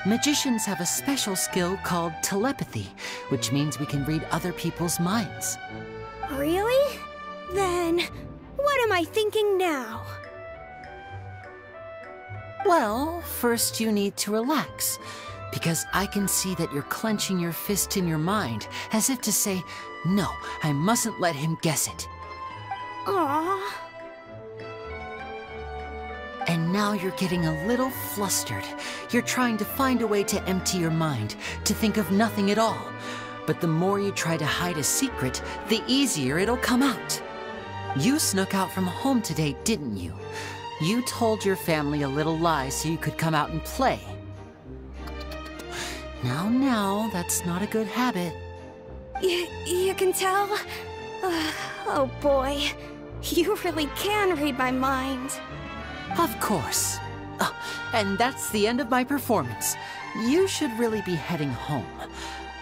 Magicians have a special skill called telepathy, which means we can read other people's minds. Really? Then, what am I thinking now? Well, first you need to relax, because I can see that you're clenching your fist in your mind, as if to say, no, I mustn't let him guess it. Aww. And now you're getting a little flustered. You're trying to find a way to empty your mind, to think of nothing at all. But the more you try to hide a secret, the easier it'll come out. You snuck out from home today, didn't you? You told your family a little lie so you could come out and play. Now, that's not a good habit. You can tell? Oh boy, you really can read my mind. Of course. Oh, and that's the end of my performance. You should really be heading home.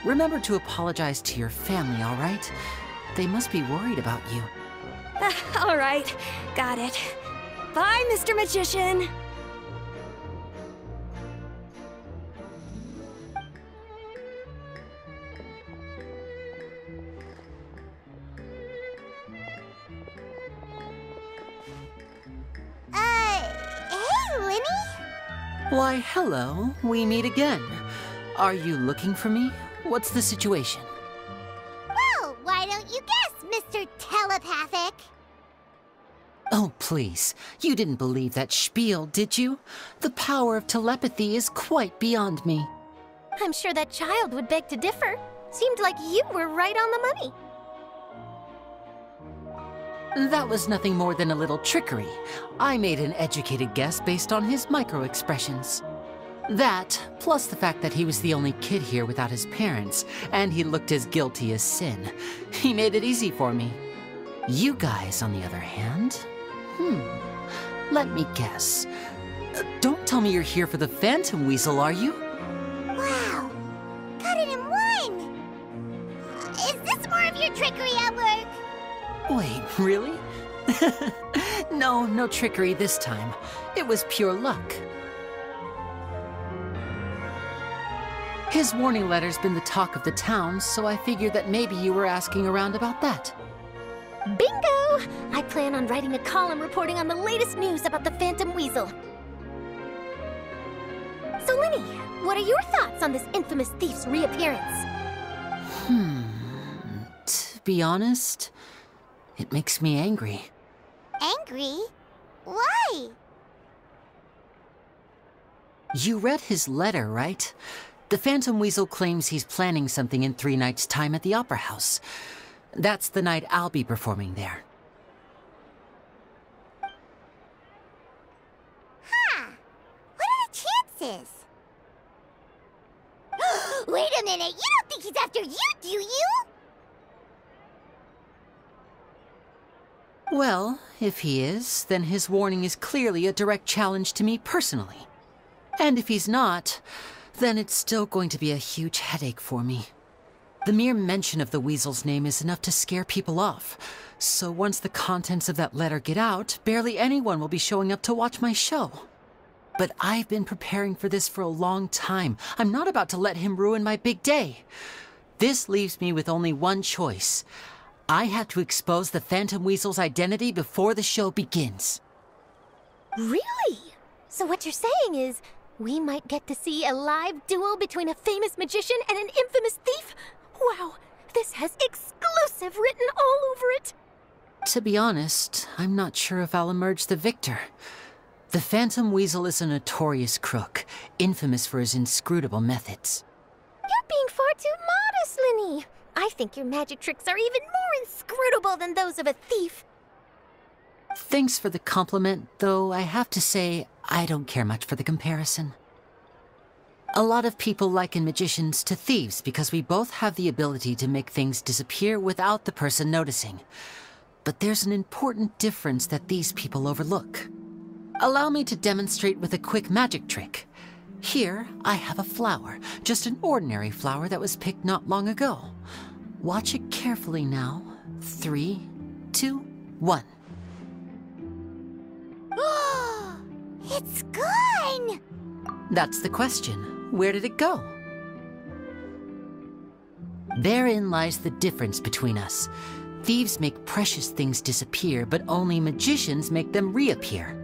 Remember to apologize to your family, all right? They must be worried about you. All right, got it. Bye, Mr. Magician. Hey, Lenny? Why, hello. We meet again. Are you looking for me? What's the situation? Well, why don't you guess, Mr. Telepathic? Oh, please. You didn't believe that spiel, did you? The power of telepathy is quite beyond me. I'm sure that child would beg to differ. Seemed like you were right on the money. That was nothing more than a little trickery. I made an educated guess based on his micro-expressions. That, plus the fact that he was the only kid here without his parents, and he looked as guilty as sin. He made it easy for me. You guys, on the other hand... Let me guess. Don't tell me you're here for the Phantom Weasel, are you? Wow, got it in one! Is this more of your trickery at work? Wait, really? No trickery this time. It was pure luck. His warning letter's been the talk of the town, so I figured that maybe you were asking around about that. Bingo! I plan on writing a column reporting on the latest news about the Phantom Weasel. So, Lenny, what are your thoughts on this infamous thief's reappearance? To be honest, it makes me angry. Angry? Why? You read his letter, right? The Phantom Weasel claims he's planning something in 3 nights' time at the Opera House. That's the night I'll be performing there. Huh. What are the chances? Wait a minute, you don't think he's after you, do you? Well, if he is, then his warning is clearly a direct challenge to me personally. And if he's not, then it's still going to be a huge headache for me. The mere mention of the Weasel's name is enough to scare people off. So once the contents of that letter get out, barely anyone will be showing up to watch my show. But I've been preparing for this for a long time. I'm not about to let him ruin my big day. This leaves me with only one choice. I have to expose the Phantom Weasel's identity before the show begins. Really? So what you're saying is, we might get to see a live duel between a famous magician and an infamous thief? Wow, this has exclusive written all over it. To be honest, I'm not sure if I'll emerge the victor. The Phantom Weasel is a notorious crook, infamous for his inscrutable methods. You're being far too modest, Lenny. I think your magic tricks are even more inscrutable than those of a thief. Thanks for the compliment, though I have to say I don't care much for the comparison. A lot of people liken magicians to thieves because we both have the ability to make things disappear without the person noticing. But there's an important difference that these people overlook. Allow me to demonstrate with a quick magic trick. Here, I have a flower, just an ordinary flower that was picked not long ago. Watch it carefully now. 3, 2, 1. It's gone! That's the question. Where did it go? Therein lies the difference between us. Thieves make precious things disappear, but only magicians make them reappear.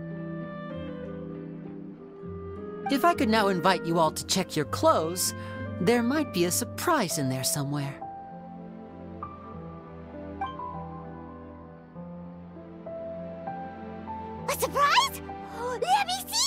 If I could now invite you all to check your clothes, there might be a surprise in there somewhere. A surprise? Let me see!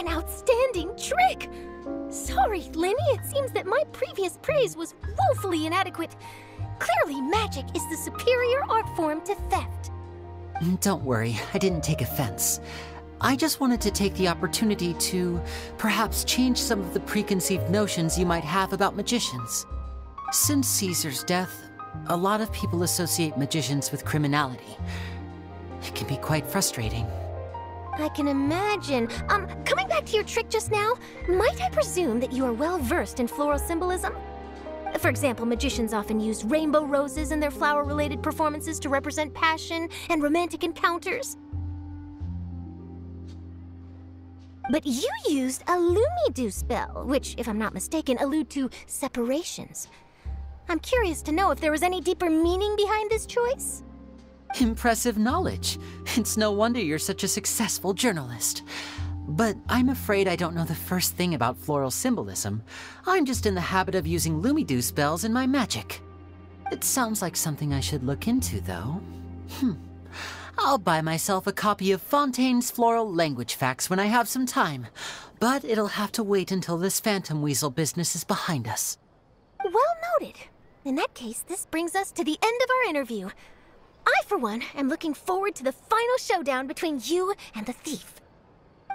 an outstanding trick! Sorry, Lenny, it seems that my previous praise was woefully inadequate. Clearly, magic is the superior art form to theft. Don't worry, I didn't take offense. I just wanted to take the opportunity to perhaps change some of the preconceived notions you might have about magicians. Since Caesar's death, a lot of people associate magicians with criminality. It can be quite frustrating. I can imagine. Coming back to your trick just now, might I presume that you are well versed in floral symbolism? For example, magicians often use rainbow roses in their flower-related performances to represent passion and romantic encounters. But you used a Lumidu spell, which, if I'm not mistaken, allude to separations. I'm curious to know if there was any deeper meaning behind this choice? Impressive knowledge. It's no wonder you're such a successful journalist. But I'm afraid I don't know the first thing about floral symbolism. I'm just in the habit of using Lumidu spells in my magic. It sounds like something I should look into, though. I'll buy myself a copy of Fontaine's Floral Language Facts when I have some time. But it'll have to wait until this Phantom Weasel business is behind us. Well noted. In that case, this brings us to the end of our interview. I, for one, am looking forward to the final showdown between you and the thief.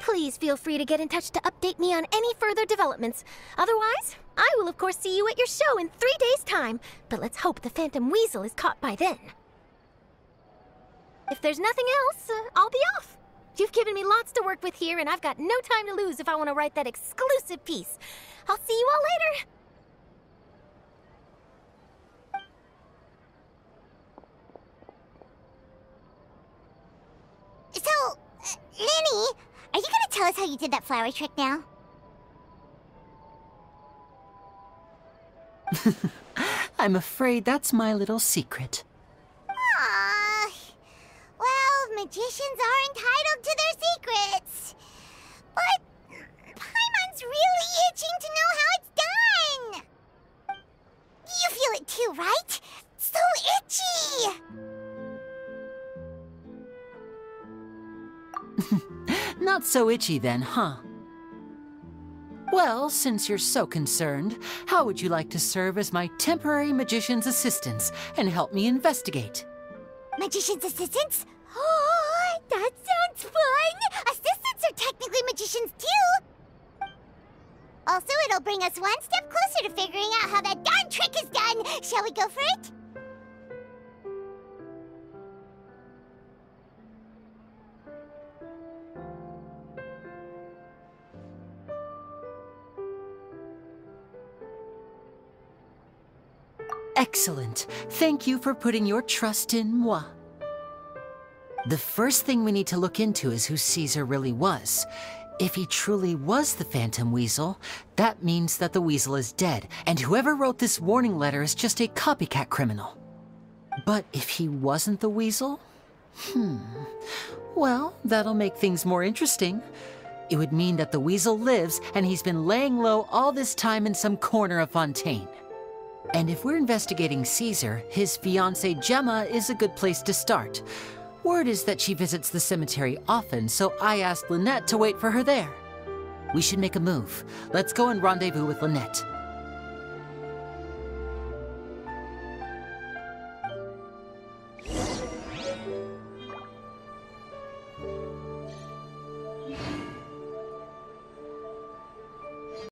Please feel free to get in touch to update me on any further developments. Otherwise, I will of course see you at your show in 3 days' time, but let's hope the Phantom Weasel is caught by then. If there's nothing else, I'll be off. You've given me lots to work with here, and I've got no time to lose if I want to write that exclusive piece. I'll see you all later. So, Lenny, are you gonna tell us how you did that flower trick now? I'm afraid that's my little secret. Aww. Well, magicians are entitled to their secrets. But Paimon's really itching to know how it's done. You feel it too, right? So itchy! Not so itchy then, huh? Well, since you're so concerned, how would you like to serve as my temporary magician's assistants and help me investigate? Magician's assistants? Oh, that sounds fun! Assistants are technically magicians too! Also, it'll bring us one step closer to figuring out how that darn trick is done! Shall we go for it? Excellent. Thank you for putting your trust in moi. The first thing we need to look into is who Caesar really was. If he truly was the Phantom Weasel, that means that the Weasel is dead, and whoever wrote this warning letter is just a copycat criminal. But if he wasn't the Weasel? Well, that'll make things more interesting. It would mean that the Weasel lives, and he's been laying low all this time in some corner of Fontaine. And if we're investigating Caesar, his fiancée Gemma is a good place to start. Word is that she visits the cemetery often, so I asked Lynette to wait for her there. We should make a move. Let's go and rendezvous with Lynette.